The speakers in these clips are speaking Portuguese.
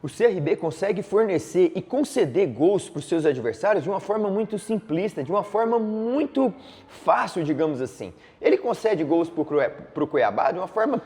O CRB consegue fornecer e conceder gols para os seus adversários de uma forma muito simplista, de uma forma muito fácil, digamos assim. Ele concede gols para o Cuiabá de uma forma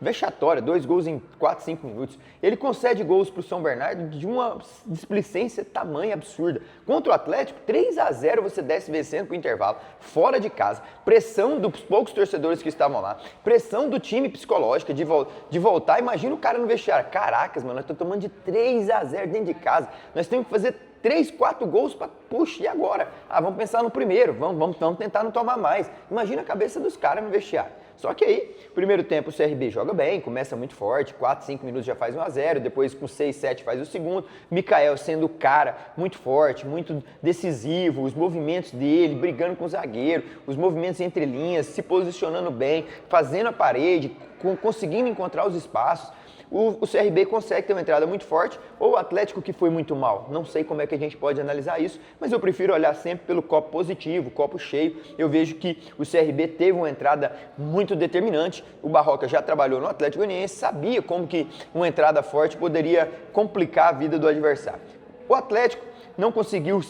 vexatória, 2 gols em 4, 5 minutos. Ele concede gols para o São Bernardo de uma displicência tamanha absurda. Contra o Atlético, 3-0 você desce vencendo para o intervalo, fora de casa. Pressão dos poucos torcedores que estavam lá, pressão do time psicológica de voltar. Imagina o cara no vestiário. Caracas, mano, nós estamos tomando de 3-0 dentro de casa. Nós temos que fazer 3, 4 gols para, puxa, e agora? Vamos pensar no primeiro, vamos tentar não tomar mais. Imagina a cabeça dos caras no vestiário. Só que aí, primeiro tempo o CRB joga bem, começa muito forte, 4, 5 minutos já faz 1-0, depois com 6, 7 faz o segundo. Mikael sendo o cara muito forte, muito decisivo, os movimentos dele, brigando com o zagueiro, os movimentos entre linhas, se posicionando bem, fazendo a parede, conseguindo encontrar os espaços. O CRB consegue ter uma entrada muito forte, ou o Atlético que foi muito mal. Não sei como é que a gente pode analisar isso, mas eu prefiro olhar sempre pelo copo positivo, copo cheio. Eu vejo que o CRB teve uma entrada muito determinante. O Barroca já trabalhou no Atlético Goianiense, sabia como que uma entrada forte poderia complicar a vida do adversário. O Atlético não conseguiu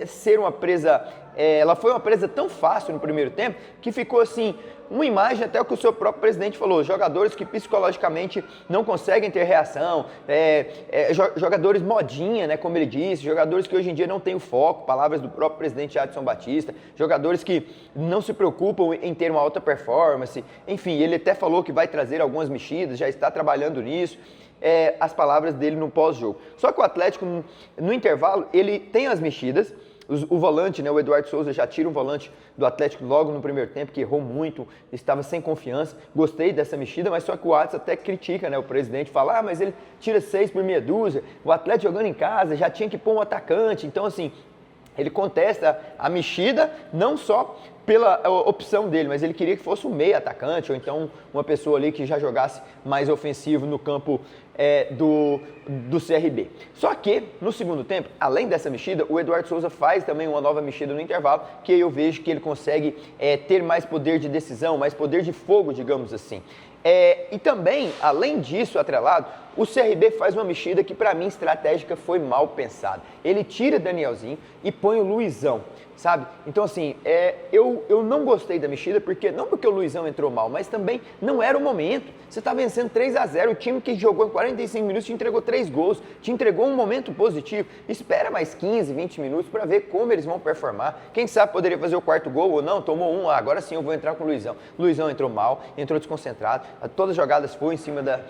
ser uma presa, ela foi uma presa tão fácil no primeiro tempo que ficou assim, uma imagem até o que o seu próprio presidente falou, jogadores que psicologicamente não conseguem ter reação, jogadores modinha, né, como ele disse, jogadores que hoje em dia não têm o foco, palavras do próprio presidente Adson Batista, jogadores que não se preocupam em ter uma alta performance, enfim, ele até falou que vai trazer algumas mexidas, já está trabalhando nisso. As palavras dele no pós-jogo. Só que o Atlético, no intervalo, ele tem as mexidas, o volante, né, o Eduardo Souza já tira um volante do Atlético logo no primeiro tempo, que errou muito, estava sem confiança. Gostei dessa mexida, mas só que o Adson até critica, né, o presidente, fala, mas ele tira 6 por meia dúzia, o Atlético jogando em casa, já tinha que pôr um atacante, então assim, ele contesta a mexida, não só pela opção dele, mas ele queria que fosse um meio atacante, ou então uma pessoa ali que já jogasse mais ofensivo no campo do CRB. Só que, no segundo tempo, além dessa mexida, o Eduardo Souza faz também uma nova mexida no intervalo, que eu vejo que ele consegue ter mais poder de decisão, mais poder de fogo, digamos assim. E também, além disso, atrelado, o CRB faz uma mexida que, para mim, estratégica foi mal pensada. Ele tira Danielzinho e põe o Luizão, sabe? Então, assim, eu não gostei da mexida, não porque o Luizão entrou mal, mas também não era o momento. Você está vencendo 3-0, o time que jogou em 45 minutos te entregou 3 gols, te entregou um momento positivo. Espera mais 15, 20 minutos para ver como eles vão performar. Quem sabe poderia fazer o 4º gol ou não, tomou um, agora sim eu vou entrar com o Luizão. O Luizão entrou mal, entrou desconcentrado, todas as jogadas foram em cima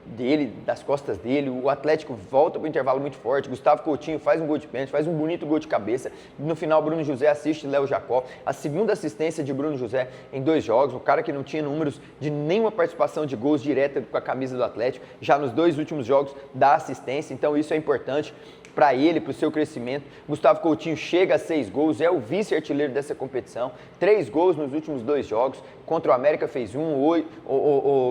dele, das costas dele, o Atlético volta para o intervalo muito forte, Gustavo Coutinho faz um gol de pênalti, faz um bonito gol de cabeça, no final Bruno José assiste Léo Jacó, a segunda assistência de Bruno José em 2 jogos, o cara que não tinha números de nenhuma participação de gols direta com a camisa do Atlético, já nos 2 últimos jogos dá assistência, então isso é importante para ele, para o seu crescimento. Gustavo Coutinho chega a 6 gols, é o vice-artilheiro dessa competição, 3 gols nos últimos 2 jogos, contra o América fez 1,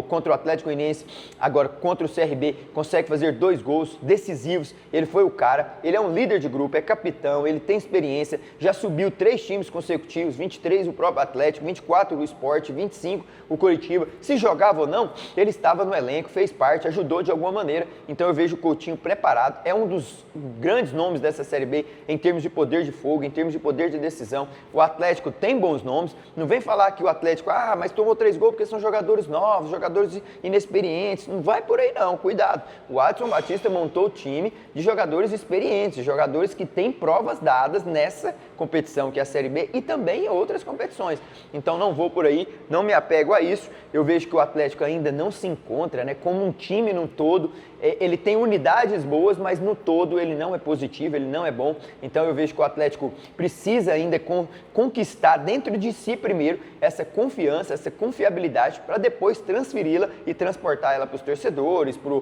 contra o Atlético Goianiense, agora contra o CRB, consegue fazer 2 gols decisivos, ele foi o cara, ele é um líder de grupo, é capitão, ele tem experiência, já subiu 3 times consecutivos, 23 o próprio Atlético, 24 o Sport, 25 o Coritiba, se jogava ou não, ele estava no elenco, fez parte, ajudou de alguma maneira, então eu vejo o Coutinho preparado, é um dos grandes nomes dessa Série B em termos de poder de fogo, em termos de poder de decisão. O Atlético tem bons nomes, não vem falar que o Atlético, mas tomou 3 gols porque são jogadores novos, jogadores inexperientes, não vai por aí não, cuidado. O Adson Batista montou o time de jogadores experientes, jogadores que têm provas dadas nessa competição que é a Série B e também em outras competições. Então não vou por aí, não me apego a isso, eu vejo que o Atlético ainda não se encontra, né, como um time no todo, ele tem unidades boas, mas no todo ele não é positivo, ele não é bom, então eu vejo que o Atlético precisa ainda conquistar dentro de si primeiro essa confiança, essa confiabilidade, para depois transferi-la e transportar ela para os torcedores, para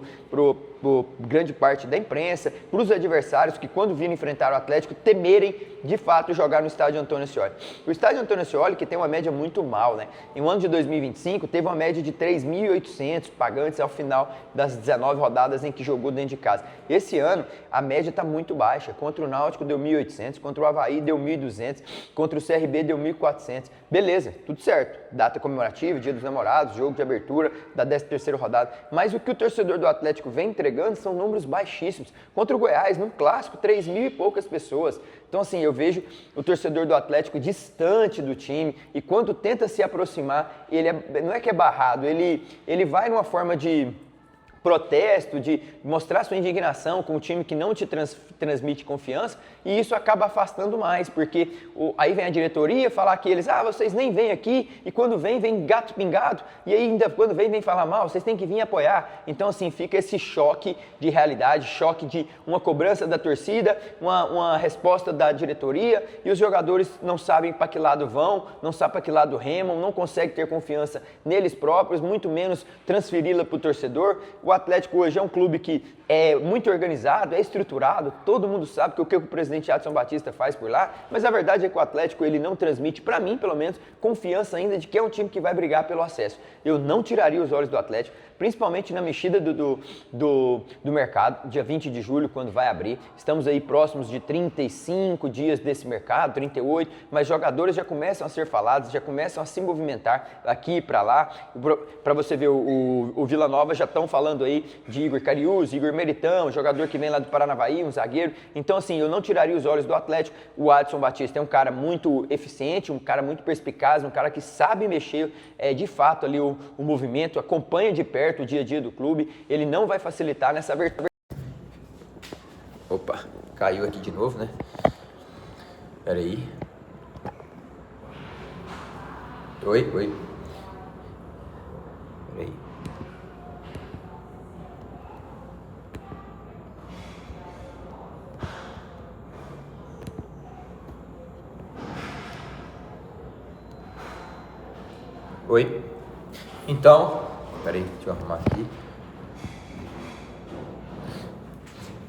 grande parte da imprensa, para os adversários que quando virem enfrentar o Atlético temerem de fato jogar no estádio Antônio Ascioli. O estádio Antônio Ascioli, que tem uma média muito mal, né? Em um ano de 2025 teve uma média de 3.800 pagantes ao final das 19 rodadas em que jogou dentro de casa. Esse ano a média está muito baixa, contra o Náutico deu 1.800, contra o Avaí deu 1.200, contra o CRB deu 1.400, beleza, tudo certo, data comemorativa, Dia dos Namorados, jogo de abertura da 13ª rodada, mas o que o torcedor do Atlético vem entregando são números baixíssimos. Contra o Goiás, num clássico, 3 mil e poucas pessoas. Então, assim, eu vejo o torcedor do Atlético distante do time e quando tenta se aproximar, não é que é barrado, ele vai numa forma de protesto, de mostrar sua indignação com um time que não te transmite confiança, e isso acaba afastando mais, porque aí vem a diretoria falar que eles, vocês nem vêm aqui, e quando vem gato pingado, e aí ainda quando vem falar mal, vocês têm que vir apoiar. Então, assim, fica esse choque de realidade, choque de uma cobrança da torcida, uma resposta da diretoria, e os jogadores não sabem para que lado vão, não sabem para que lado remam, não conseguem ter confiança neles próprios, muito menos transferi-la para o torcedor. O Atlético hoje é um clube que é muito organizado, é estruturado, todo mundo sabe o que o presidente Adson Batista faz por lá, mas a verdade é que o Atlético ele não transmite, para mim pelo menos, confiança ainda de que é um time que vai brigar pelo acesso. Eu não tiraria os olhos do Atlético, principalmente na mexida do mercado, dia 20 de julho, quando vai abrir. Estamos aí próximos de 35 dias desse mercado, 38, mas jogadores já começam a ser falados, já começam a se movimentar aqui e para lá. Para você ver, o Vila Nova já estão falando aí de Igor Cariús, Igor Meritão, jogador que vem lá do Paranavaí, um zagueiro. Então, assim, eu não tiraria os olhos do Atlético. O Adson Batista é um cara muito eficiente, um cara muito perspicaz, um cara que sabe mexer de fato ali o movimento, acompanha de perto o dia a dia do clube. Ele não vai facilitar nessa abertura. Opa, caiu aqui de novo, né? Pera aí. Oi. Pera aí. Oi. Então, peraí, deixa eu arrumar aqui.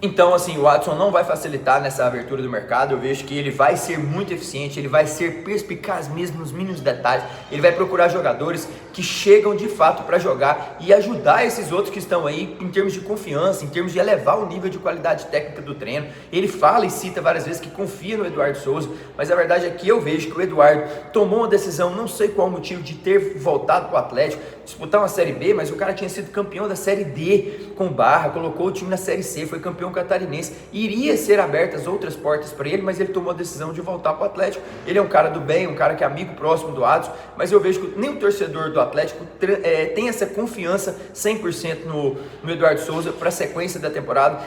Então, assim, o Adson não vai facilitar nessa abertura do mercado. Eu vejo que ele vai ser muito eficiente, ele vai ser perspicaz mesmo nos mínimos detalhes. Ele vai procurar jogadores que chegam de fato para jogar e ajudar esses outros que estão aí em termos de confiança, em termos de elevar o nível de qualidade técnica do treino. Ele fala e cita várias vezes que confia no Eduardo Souza, mas a verdade é que eu vejo que o Eduardo tomou uma decisão, não sei qual o motivo, de ter voltado para o Atlético, disputar uma Série B, mas o cara tinha sido campeão da Série D com Barra, colocou o time na Série C, foi campeão catarinense, iria ser abertas outras portas para ele, mas ele tomou a decisão de voltar para o Atlético. Ele é um cara do bem, um cara que é amigo próximo do Adson, mas eu vejo que nem o torcedor do Atlético tem essa confiança 100% no Eduardo Souza para a sequência da temporada.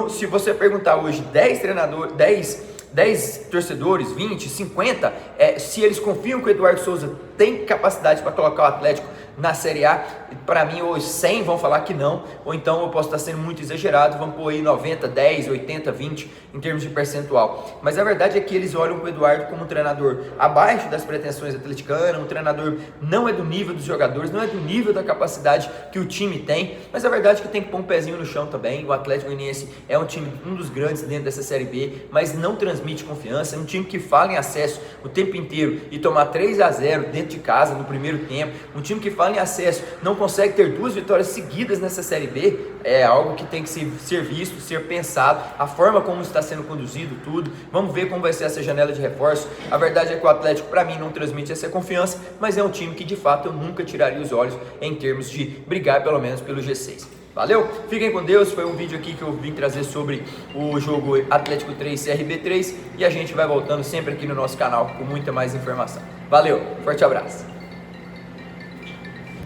Se você perguntar hoje 10 treinadores, 10 torcedores, 20, 50, se eles confiam que o Eduardo Souza tem capacidade para colocar o Atlético na Série A, para mim hoje 100 vão falar que não, ou então eu posso estar sendo muito exagerado, vamos pôr aí 90, 10, 80, 20 em termos de percentual. Mas a verdade é que eles olham o Eduardo como um treinador abaixo das pretensões atleticanas, um treinador não é do nível dos jogadores, não é do nível da capacidade que o time tem, mas a verdade é que tem que pôr um pezinho no chão também. O Atlético Goianiense é um dos grandes dentro dessa Série B, mas não transmite confiança, é um time que fala em acesso o tempo inteiro e tomar 3-0 dentro de casa no primeiro tempo, um time que fala em acesso, não consegue ter 2 vitórias seguidas nessa Série B, é algo que tem que ser visto, ser pensado, a forma como está sendo conduzido tudo. Vamos ver como vai ser essa janela de reforço. A verdade é que o Atlético, para mim, não transmite essa confiança, mas é um time que, de fato, eu nunca tiraria os olhos em termos de brigar, pelo menos, pelo G6. Valeu? Fiquem com Deus, foi um vídeo aqui que eu vim trazer sobre o jogo Atlético 3 CRB 3 e a gente vai voltando sempre aqui no nosso canal com muita mais informação. Valeu, forte abraço!